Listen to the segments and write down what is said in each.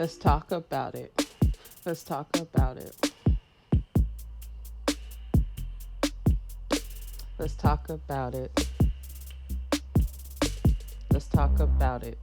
Let's talk about it. Let's talk about it. Let's talk about it. Let's talk about it.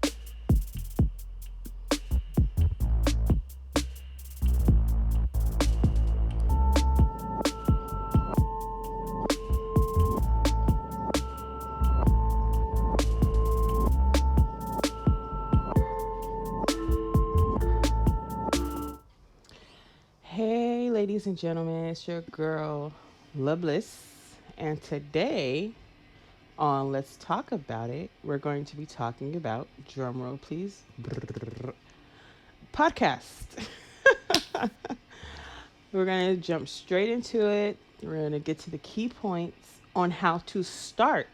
Hey, ladies and gentlemen, it's your girl, Loveless. And today on Let's Talk About It, we're going to be talking about, drumroll please, podcast. We're going to jump straight into it. We're going to get to the key points on how to start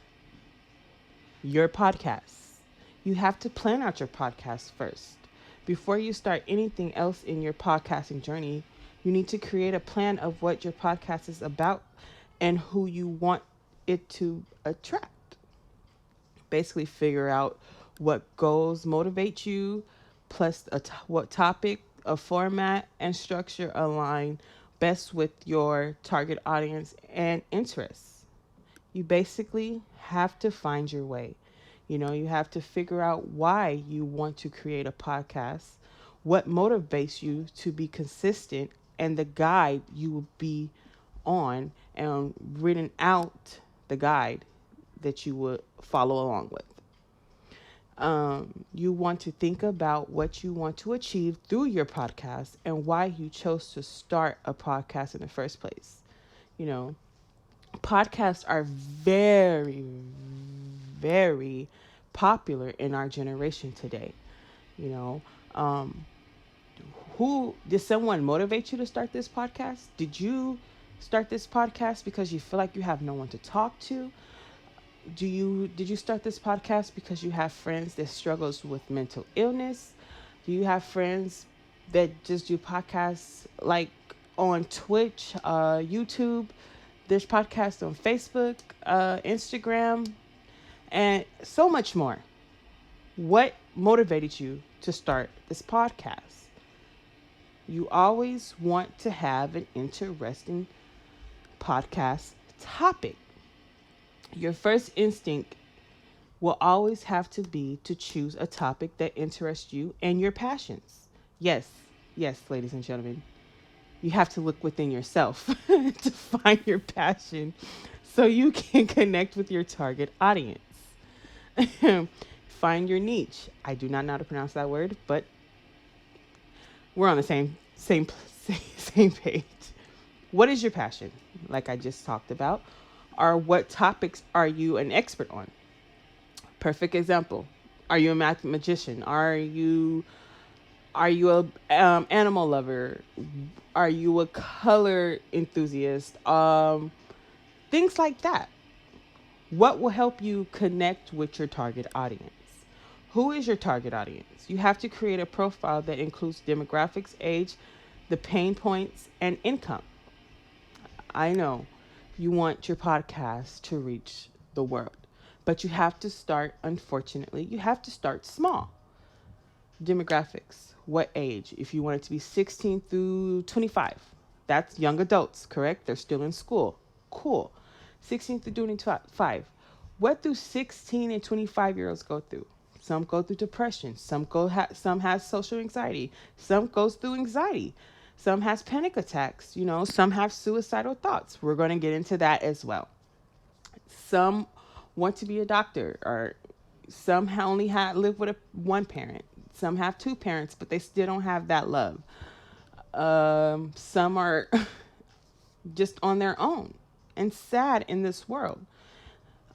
your podcast. You have to plan out your podcast first. Before you start anything else in your podcasting journey, you need to create a plan of what your podcast is about and who you want it to attract. Basically, figure out what goals motivate you, plus what topic, a format, and structure align best with your target audience and interests. You basically have to find your way. You have to figure out why you want to create a podcast, what motivates you to be consistent, and the guide you will be on, and written out the guide that you would follow along with. You want to think about what you want to achieve through your podcast and why you chose to start a podcast in the first place. You know, podcasts are very, very popular in our generation today. You know, who did someone motivate you to start this podcast? Did you start this podcast because you feel like you have no one to talk to? Did you start this podcast because you have friends that struggles with mental illness? Do you have friends that just do podcasts like on Twitch, YouTube? There's podcasts on Facebook, Instagram, and so much more. What motivated you to start this podcast? You always want to have an interesting podcast topic. Your first instinct will always have to be to choose a topic that interests you and your passions. Yes, yes, ladies and gentlemen, you have to look within yourself to find your passion so you can connect with your target audience. Find your niche. I do not know how to pronounce that word, but we're on the same page. What is your passion? Like I just talked about, or what topics are you an expert on? Perfect example. Are you a math magician? Are you a animal lover? Are you a color enthusiast? Things like that. What will help you connect with your target audience? Who is your target audience? You have to create a profile that includes demographics, age, the pain points, and income. I know you want your podcast to reach the world, but you have to start, unfortunately, you have to start small. Demographics, what age? If you want it to be 16 through 25, that's young adults, correct? They're still in school. Cool. 16 through 25. What do 16 and 25-year-olds go through? Some go through depression. Some has social anxiety. Some goes through anxiety. Some has panic attacks. Some have suicidal thoughts. We're going to get into that as well. Some want to be a doctor, or some only live with one parent. Some have two parents, but they still don't have that love. Some are just on their own and sad in this world.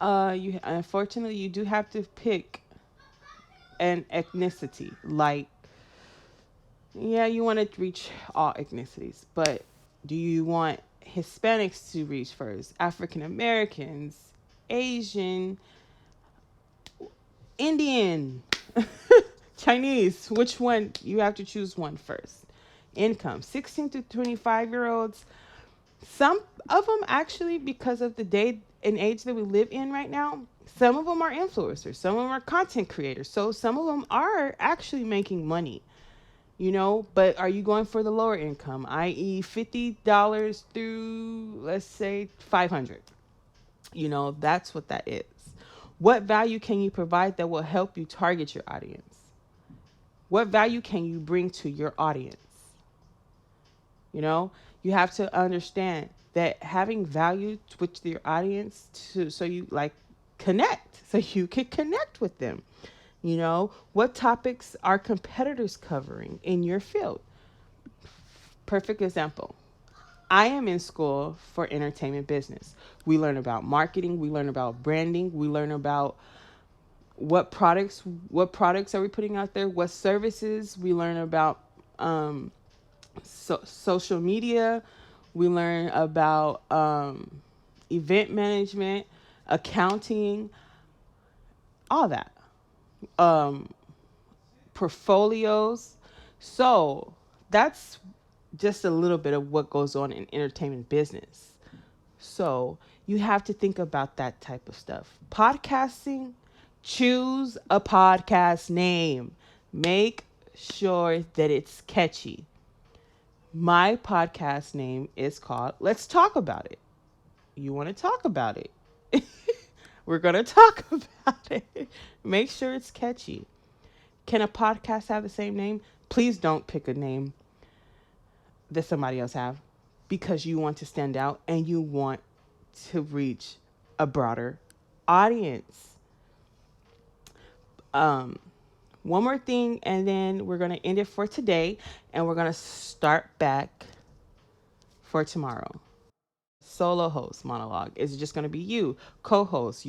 Unfortunately, you do have to pick an ethnicity. Like, yeah, you want to reach all ethnicities, but do you want Hispanics to reach first? African Americans, Asian, Indian, Chinese? Which one? You have to choose one first. Income, 16 to 25-year-olds. Some of them actually, because of the day and age that we live in right now, some of them are influencers. Some of them are content creators. So some of them are actually making money. But are you going for the lower income, i.e. $50 through, let's say, 500? That's what that is. What value can you provide that will help you target your audience? What value can you bring to your audience? You have to understand that having value with your audience so you like connect, so you can connect with them. What topics are competitors covering in your field? Perfect example. I am in school for entertainment business. We learn about marketing, we learn about branding, we learn about what products are we putting out there, what services, we learn about social media, we learn about event management, accounting, all that. Um, Portfolios. So that's just a little bit of what goes on in entertainment business. So you have to think about that type of stuff. Podcasting, choose a podcast name. Make sure that it's catchy. My podcast name is called Let's Talk About It. You want to talk about it? We're going to talk about it. Make sure it's catchy. Can a podcast have the same name? Please don't pick a name that somebody else have, because you want to stand out and you want to reach a broader audience. One more thing, and then we're going to end it for today, and we're going to start back for tomorrow. Solo host monologue is just going to be you. Co-host,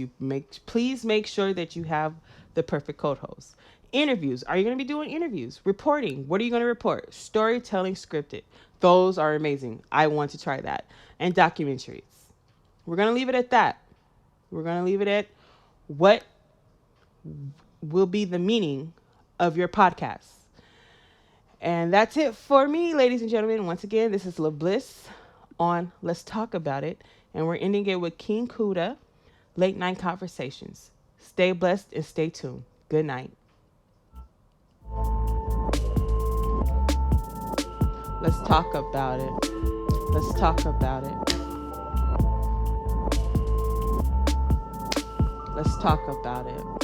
please make sure that you have the perfect co-host. Interviews, are you going to be doing interviews? Reporting, what are you going to report? Storytelling scripted, those are amazing. I want to try that. And documentaries. We're going to leave it at that. We're going to leave it at what will be the meaning of your podcast. And that's it for me, ladies and gentlemen. Once again, this is Love Bliss on Let's Talk About It. And we're ending it with KingKooda, Late Night Conversations. Stay blessed and stay tuned. Good night. Let's talk about it. Let's talk about it. Let's talk about it.